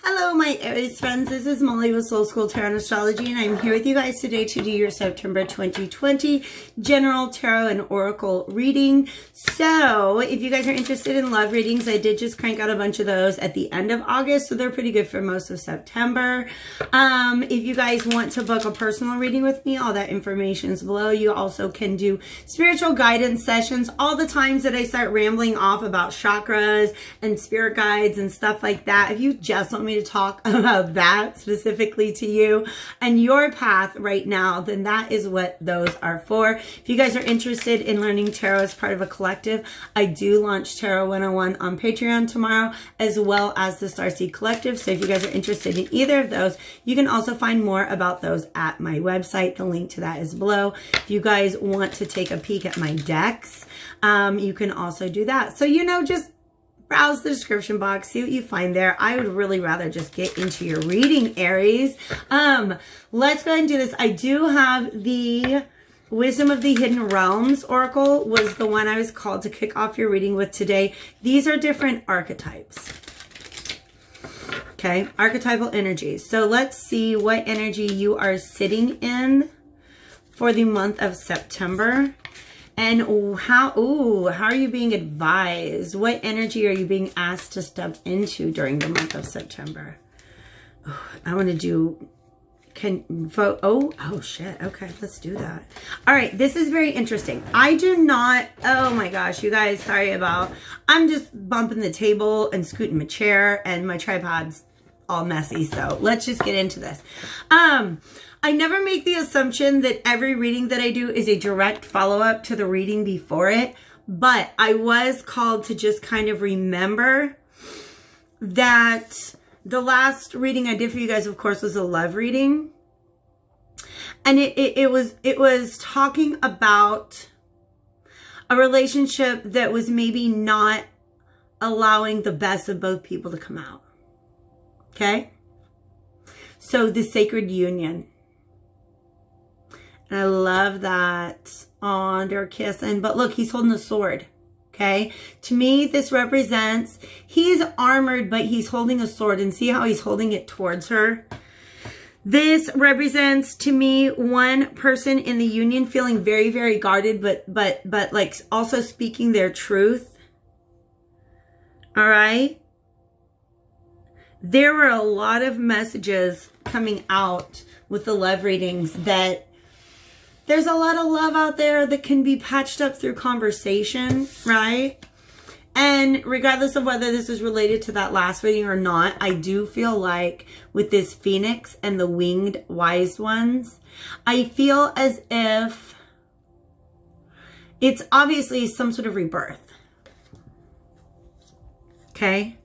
Hello, my Aries friends. This is Molly with Soul School Tarot and Astrology, and I'm here with you guys today to do your September 2020 General Tarot and Oracle reading. So, if you guys are interested in love readings, I did just crank out a bunch of those at the end of August, so they're pretty good for most of September. If you guys want to book a personal reading with me, all that information is below. You also can do spiritual guidance sessions. All the times that I start rambling off about chakras and spirit guides and stuff like that, if you just want me to talk about that specifically to you and your path right now, then that is what those are for. If you guys are interested in learning tarot as part of a collective, I do launch Tarot 101 on Patreon tomorrow, as well as the Starseed Collective. So if you guys are interested in either of those, you can also find more about those at my website. The link to that is below. If you guys want to take a peek at my decks, you can also do that. So, you know, just browse the description box, see what you find there. I would really rather just get into your reading, Aries. Let's go ahead and do this. I do have the Wisdom of the Hidden Realms Oracle was the one I was called to kick off your reading with today. These are different archetypes. Okay, archetypal energies. So let's see what energy you are sitting in for the month of September. And how are you being advised? What energy are you being asked to step into during the month of September? I want to do, oh shit. Okay, let's do that. All right, this is very interesting. I do not, oh my gosh, you guys, sorry about, I'm just bumping the table and scooting my chair and my tripod's all messy. So let's just get into this. I never make the assumption that every reading that I do is a direct follow-up to the reading before it, but I was called to just kind of remember that the last reading I did for you guys, of course, was a love reading. And it was talking about a relationship that was maybe not allowing the best of both people to come out. Okay? So the sacred union. And I love that. Oh, they're kissing. But look, he's holding a sword. Okay? To me, this represents, he's armored, but he's holding a sword. And see how he's holding it towards her? This represents, to me, one person in the union feeling very, very guarded, but like also speaking their truth. All right? There were a lot of messages coming out with the love readings that there's a lot of love out there that can be patched up through conversation, right? And regardless of whether this is related to that last reading or not, I do feel like with this Phoenix and the winged wise ones, I feel as if it's obviously some sort of rebirth. Okay?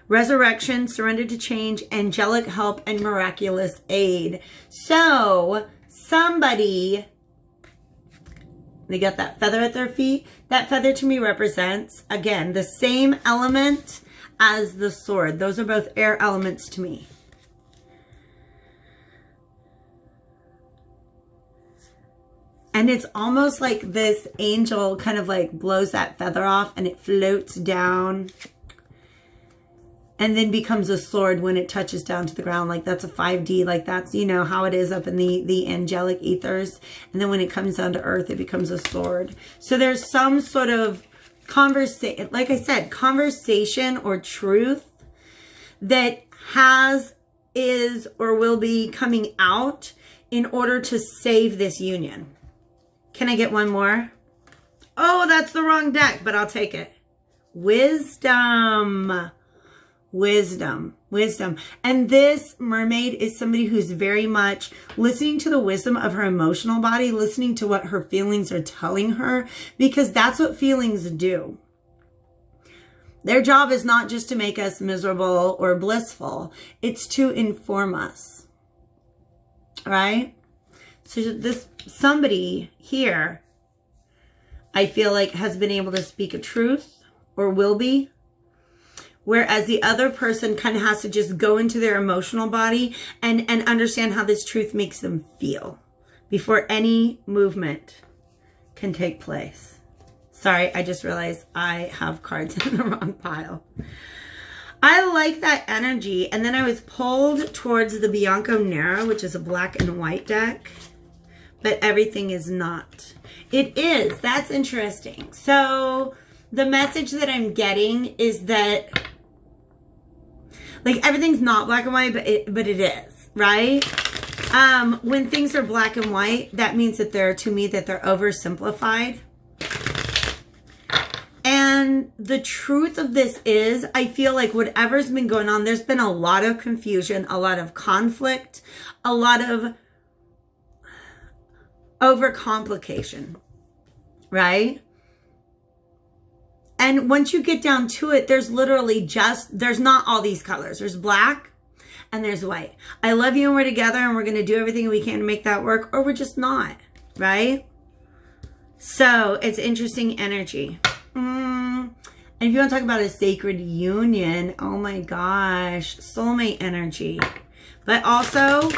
Resurrection, surrender to change, angelic help, and miraculous aid. So somebody, they got that feather at their feet. That feather to me represents, again, the same element as the sword. Those are both air elements to me. And it's almost like this angel kind of like blows that feather off and it floats down and then becomes a sword when it touches down to the ground. Like that's a 5D, like that's, you know, how it is up in the angelic ethers. And then when it comes down to earth, it becomes a sword. So there's some sort of conversation, like I said, conversation or truth that has, is, or will be coming out in order to save this union. Can I get one more? Oh, that's the wrong deck, but I'll take it. Wisdom. Wisdom. And this mermaid is somebody who's very much listening to the wisdom of her emotional body, listening to what her feelings are telling her, because that's what feelings do. Their job is not just to make us miserable or blissful. It's to inform us. All right? So this somebody here, I feel like, has been able to speak a truth or will be. Whereas the other person kind of has to just go into their emotional body and understand how this truth makes them feel before any movement can take place. Sorry, I just realized I have cards in the wrong pile. I like that energy. And then I was pulled towards the Bianco Nero, which is a black and white deck. But everything is not. It is. That's interesting. So the message that I'm getting is that, like, everything's not black and white, but it is, right? When things are black and white, that means that to me, that they're oversimplified. And the truth of this is, I feel like whatever's been going on, there's been a lot of confusion, a lot of conflict, a lot of overcomplication, right? And once you get down to it, there's literally there's not all these colors. There's black and there's white. I love you and we're together and we're going to do everything we can to make that work, or we're just not, right? So it's interesting energy. And if you want to talk about a sacred union, oh my gosh, soulmate energy. But also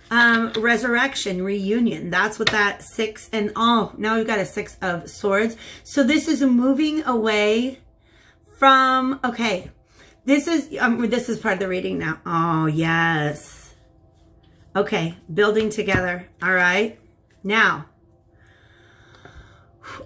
resurrection, reunion. That's what that 6 and now we've got a 6 of swords. So this is moving away from, okay, this is part of the reading now. Oh, yes. Okay, building together. All right. Now,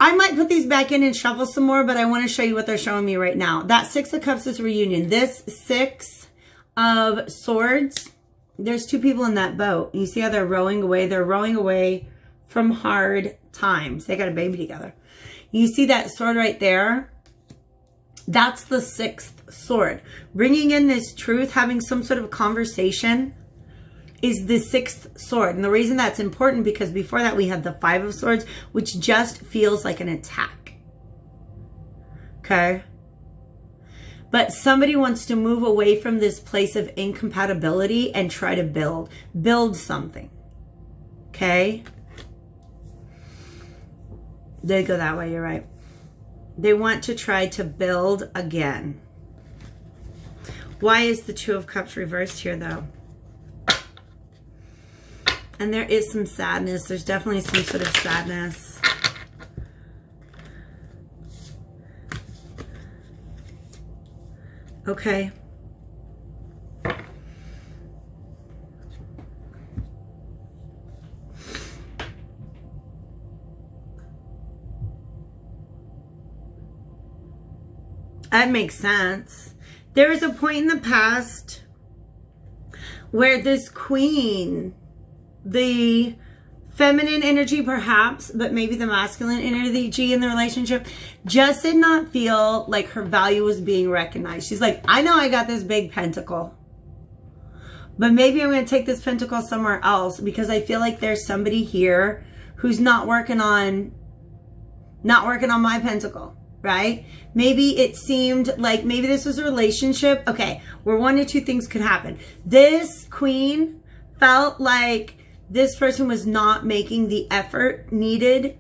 I might put these back in and shuffle some more, but I want to show you what they're showing me right now. That 6 of Cups is reunion. This 6 of Swords, there's 2 people in that boat. You see how they're rowing away? They're rowing away from hard times. They got a baby together. You see that sword right there? That's the 6th sword. Bringing in this truth, having some sort of conversation, is the 6th sword. And the reason that's important, because before that we have the 5 of Swords, which just feels like an attack. Okay? But somebody wants to move away from this place of incompatibility and try to build something. Okay? They go that way, you're right. They want to try to build again. Why is the 2 of Cups reversed here, though? And there is some sadness. There's definitely some sort of sadness. Okay. That makes sense. There was a point in the past where this queen, the feminine energy perhaps, but maybe the masculine energy in the relationship, just did not feel like her value was being recognized. She's like, I know I got this big pentacle, but maybe I'm going to take this pentacle somewhere else, because I feel like there's somebody here who's not working on my pentacle, right? Maybe it seemed like maybe this was a relationship, okay, where 1 or 2 things could happen. This queen felt like this person was not making the effort needed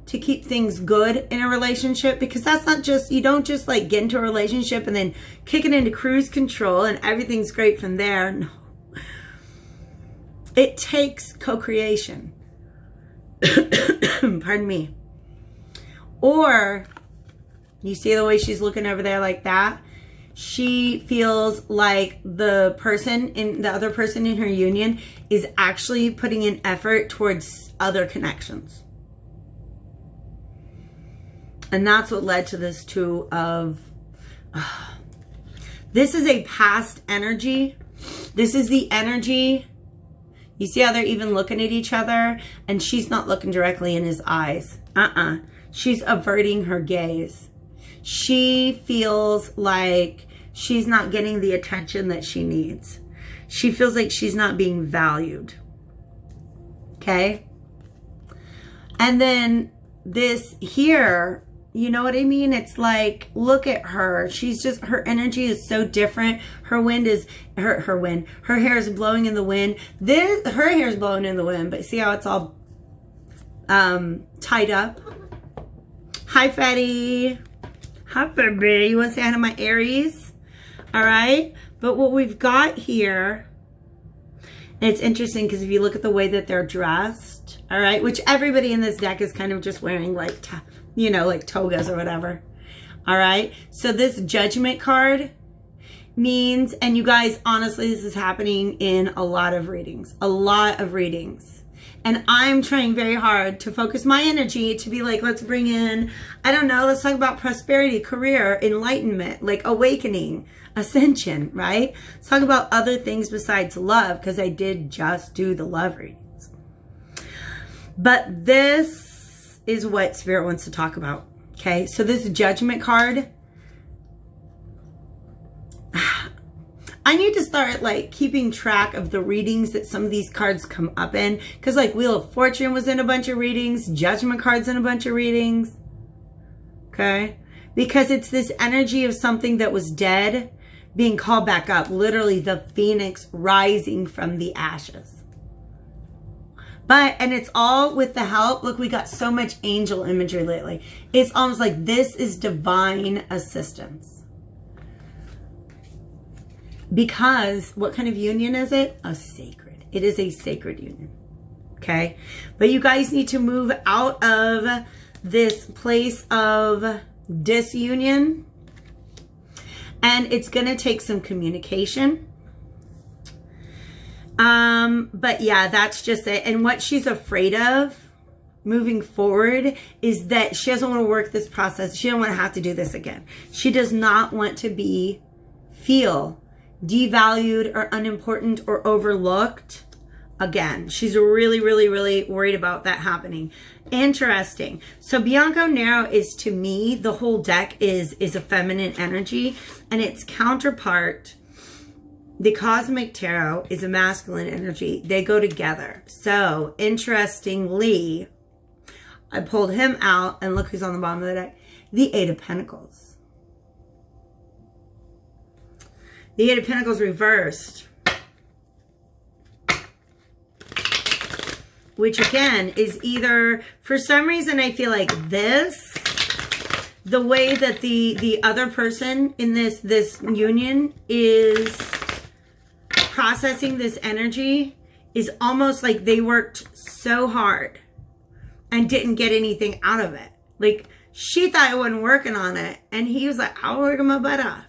to keep things good in a relationship, because that's not just, you don't just like get into a relationship and then kick it into cruise control and everything's great from there. No. It takes co-creation. Pardon me. Or, you see the way she's looking over there like that? She feels like the other person in her union is actually putting in effort towards other connections. And that's what led to this 2 of... this is a past energy. This is the energy. You see how they're even looking at each other? And she's not looking directly in his eyes. She's averting her gaze. She feels like she's not getting the attention that she needs. She feels like she's not being valued. Okay? And then this here, you know what I mean? It's like, look at her. She's just, her energy is so different. Her wind is, her hair is blowing in the wind. Her hair is blowing in the wind, but see how it's all tied up? Hi, Fetty. Hi, baby. You want to say hi to my Aries? All right. But what we've got here, and it's interesting because if you look at the way that they're dressed, all right, which everybody in this deck is kind of just wearing like, you know, like togas or whatever. All right. So this Judgment card means, and you guys, honestly, this is happening in a lot of readings. And I'm trying very hard to focus my energy to be like, let's bring in, I don't know, let's talk about prosperity, career, enlightenment, like awakening, ascension, right? Let's talk about other things besides love, because I did just do the love readings. But this is what Spirit wants to talk about, okay? So this Judgment card, I need to start like keeping track of the readings that some of these cards come up in. Because like Wheel of Fortune was in a bunch of readings. Judgment cards in a bunch of readings. Okay. Because it's this energy of something that was dead being called back up. Literally the phoenix rising from the ashes. And it's all with the help. Look, we got so much angel imagery lately. It's almost like this is divine assistance. Because what kind of union is it? A sacred. It is a sacred union. Okay. But you guys need to move out of this place of disunion. And it's going to take some communication. But yeah, that's just it. And what she's afraid of moving forward is that she doesn't want to work this process. She doesn't want to have to do this again. She does not want to feel devalued or unimportant or overlooked again. She's really, really, really worried about that happening. Interesting. So Bianco Nero is, to me, the whole deck is a feminine energy, and its counterpart, the Cosmic Tarot, is a masculine energy. They go together. So interestingly, I pulled him out, and look who's on the bottom of the deck. The Eight of Pentacles. The Eight of Pentacles reversed. Which again is either, for some reason I feel like this, the way that the other person in this union is processing this energy is almost like they worked so hard and didn't get anything out of it. Like she thought I wasn't working on it, and he was like, I'll work my butt off.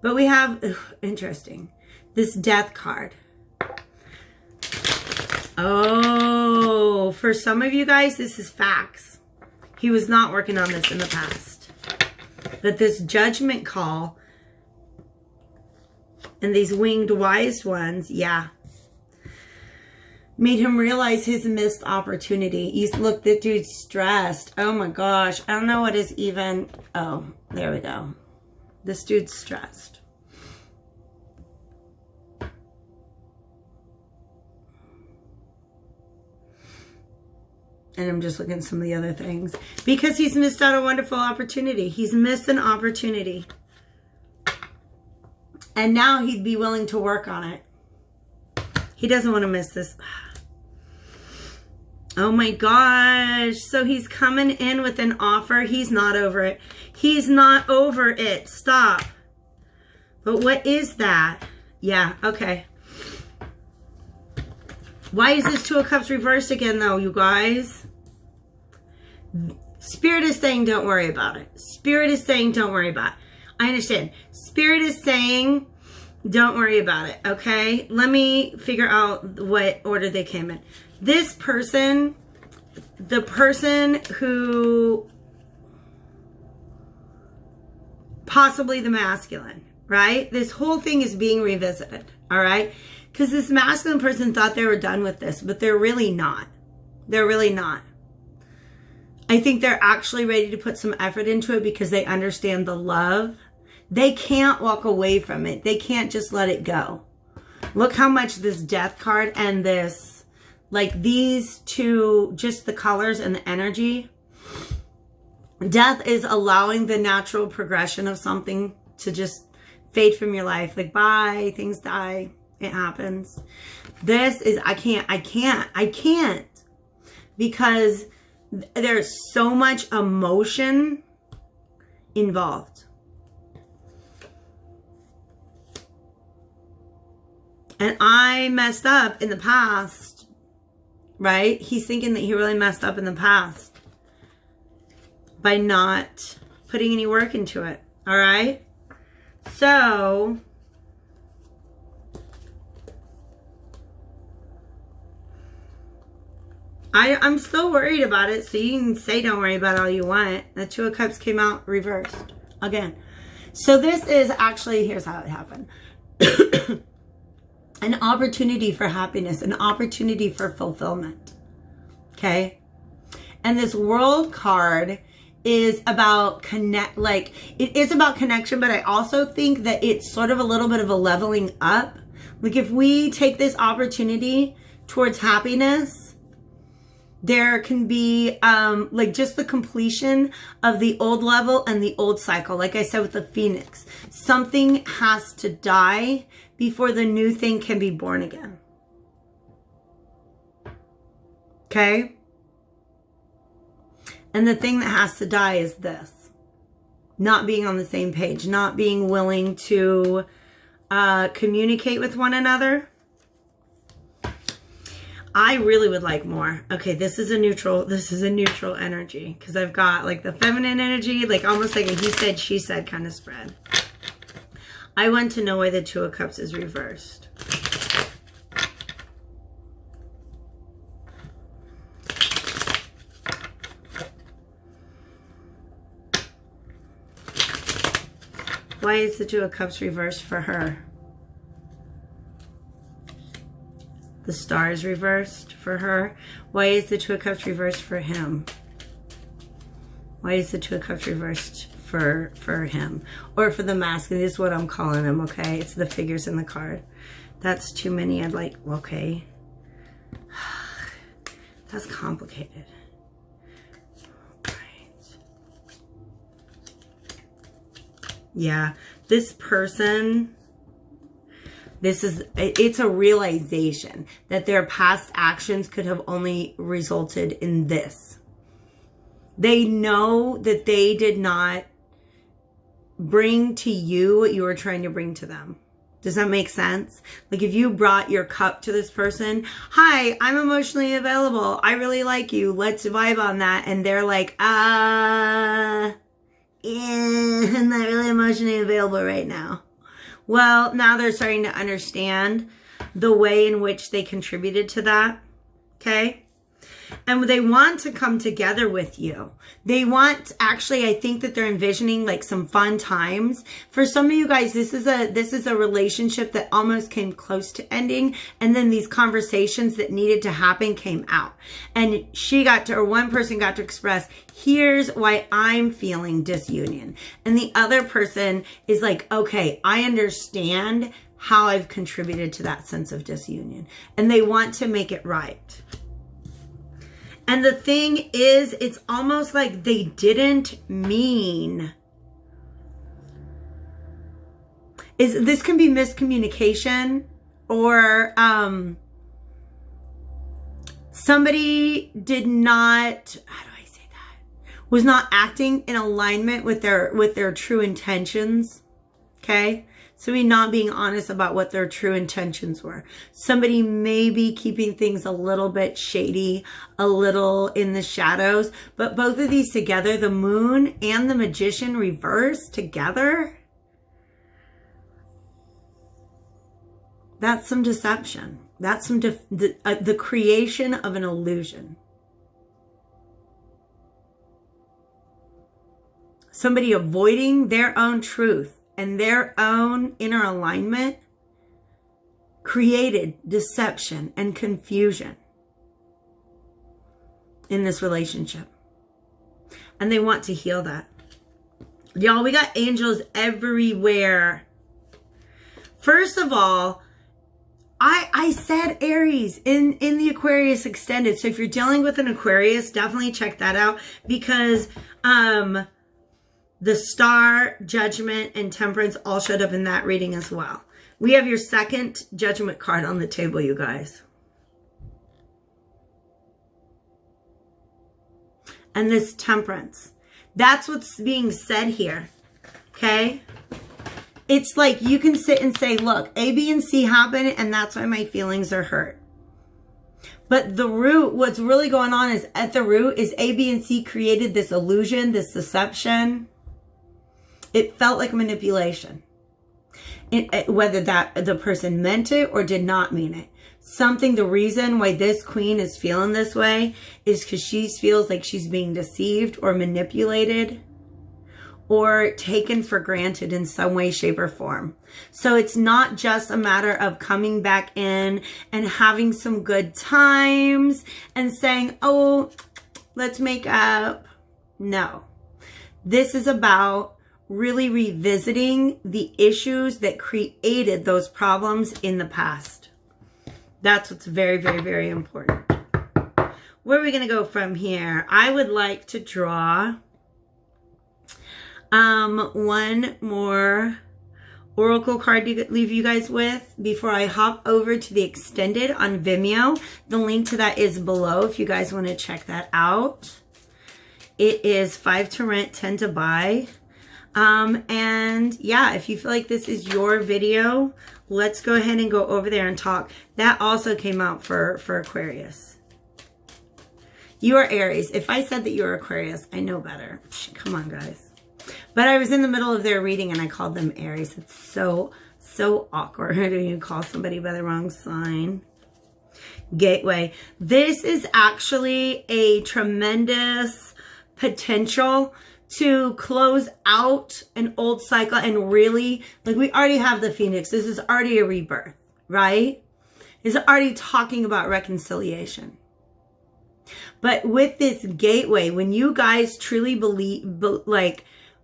But we have, interesting, this Death card. Oh, for some of you guys, this is facts. He was not working on this in the past. But this Judgment call and these winged wise ones, yeah, made him realize his missed opportunity. Look, this dude's stressed. Oh my gosh. I don't know what is even, oh, there we go. This dude's stressed. And I'm just looking at some of the other things. Because he's missed out a wonderful opportunity. He's missed an opportunity. And now he'd be willing to work on it. He doesn't want to miss this. Oh my gosh. So he's coming in with an offer. He's not over it. He's not over it. Stop. But what is that? Yeah, okay. Why is this Two of Cups reversed again though, you guys? Spirit is saying don't worry about it. Spirit is saying don't worry about it. I understand. Spirit is saying don't worry about it, okay? Let me figure out what order they came in. This person, the person who, possibly the masculine, right? This whole thing is being revisited, all right? Because this masculine person thought they were done with this, but they're really not. They're really not. I think they're actually ready to put some effort into it because they understand the love. They can't walk away from it. They can't just let it go. Look how much this Death card and this, like these two, just the colors and the energy. Death is allowing the natural progression of something to just fade from your life. Like, bye, things die. It happens. This is, I can't. Because there's so much emotion involved. And I messed up in the past, right? He's thinking that he really messed up in the past by not putting any work into it, all right? So, I'm still worried about it, so you can say don't worry about it all you want. The Two of Cups came out reversed again. So this is actually, here's how it happened. An opportunity for happiness, an opportunity for fulfillment. Okay? And this World card is about it is about connection, but I also think that it's sort of a little bit of a leveling up. Like if we take this opportunity towards happiness, there can be like just the completion of the old level and the old cycle. Like I said with the Phoenix, something has to die before the new thing can be born again. Okay? And the thing that has to die is this. Not being on the same page, not being willing to communicate with one another. I really would like more. Okay, this is a neutral energy, because I've got like the feminine energy, like almost like a he said, she said kind of spread. I want to know why the Two of Cups is reversed. Why is the Two of Cups reversed for her? The Star is reversed for her. Why is the Two of Cups reversed for him? Why is the Two of Cups reversed for him? Or for the masculine? This is what I'm calling him, okay? It's the figures in the card. That's too many. I'd like, okay. That's complicated. Right. Yeah, this person... it's a realization that their past actions could have only resulted in this. They know that they did not bring to you what you were trying to bring to them. Does that make sense? Like if you brought your cup to this person, hi, I'm emotionally available. I really like you. Let's vibe on that. And they're like, yeah, I'm not really emotionally available right now. Well, now they're starting to understand the way in which they contributed to that, okay? And they want to come together with you. They want, actually, I think that they're envisioning like some fun times. For some of you guys, this is a relationship that almost came close to ending, and then these conversations that needed to happen came out. And one person got to express, here's why I'm feeling disunion. And the other person is like, okay, I understand how I've contributed to that sense of disunion. And they want to make it right. And the thing is, it's almost like they didn't mean. This can be miscommunication, or somebody did not, how do I say that? Was not acting in alignment with their true intentions. Okay? Somebody not being honest about what their true intentions were. Somebody maybe keeping things a little bit shady, a little in the shadows. But both of these together, the Moon and the Magician reversed together, that's some deception. That's some the creation of an illusion. Somebody avoiding their own truth and their own inner alignment created deception and confusion in this relationship. And they want to heal that. Y'all, we got angels everywhere. First of all, I said Aries in the Aquarius extended. So if you're dealing with an Aquarius, definitely check that out, because the Star, Judgment, and Temperance all showed up in that reading as well. We have your second Judgment card on the table, you guys. And this Temperance. That's what's being said here. Okay? It's like you can sit and say, look, A, B, and C happened, and that's why my feelings are hurt. But the root, what's really going on is at the root is A, B, and C created this illusion, this deception. It felt like manipulation. whether that the person meant it or did not mean it. The reason why this queen is feeling this way is because she feels like she's being deceived or manipulated or taken for granted in some way, shape, or form. So it's not just a matter of coming back in and having some good times and saying, oh, let's make up. No. This is about really revisiting the issues that created those problems in the past. That's what's very, very, very important. Where are we going to go from here? I would like to draw one more oracle card to leave you guys with before I hop over to the extended on Vimeo. The link to that is below if you guys want to check that out. It is 5 to rent, 10 to buy. And yeah, if you feel like this is your video, let's go ahead and go over there and talk. That also came out for Aquarius. You are Aries. If I said that you were Aquarius, I know better. Come on, guys. But I was in the middle of their reading and I called them Aries. It's so awkward when you call somebody by the wrong sign. Gateway. This is actually a tremendous potential to close out an old cycle and really, like, we already have the Phoenix. This is already a rebirth, right? It's already talking about reconciliation. But with this gateway, when you guys truly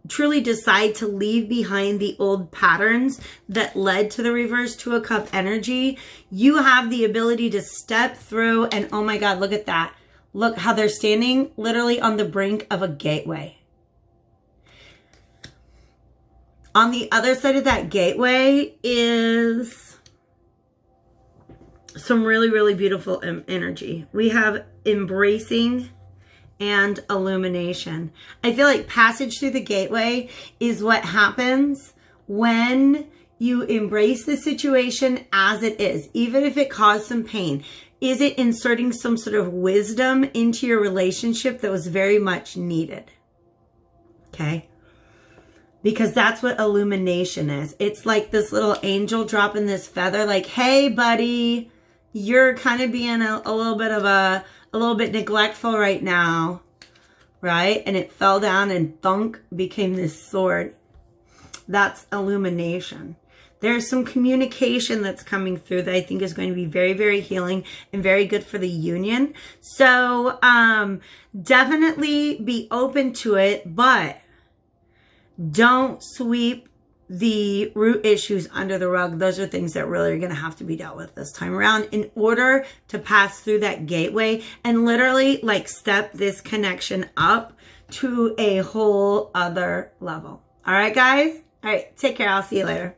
truly decide to leave behind the old patterns that led to the reverse 2 of Cup energy, you have the ability to step through and, oh my God, look at that. Look how they're standing literally on the brink of a gateway. On the other side of that gateway is some really, really beautiful energy. We have embracing and illumination. I feel like passage through the gateway is what happens when you embrace the situation as it is, even if it caused some pain. Is it inserting some sort of wisdom into your relationship that was very much needed? Okay. Because that's what illumination is. It's like this little angel dropping this feather like, hey, buddy, you're kind of being a little bit neglectful right now, right? And it fell down and thunk, became this sword. That's illumination. There's some communication that's coming through that I think is going to be very, very healing and very good for the union. So definitely be open to it, but don't sweep the root issues under the rug. Those are things that really are going to have to be dealt with this time around in order to pass through that gateway and literally like step this connection up to a whole other level. All right, guys? All right, take care. I'll see you later.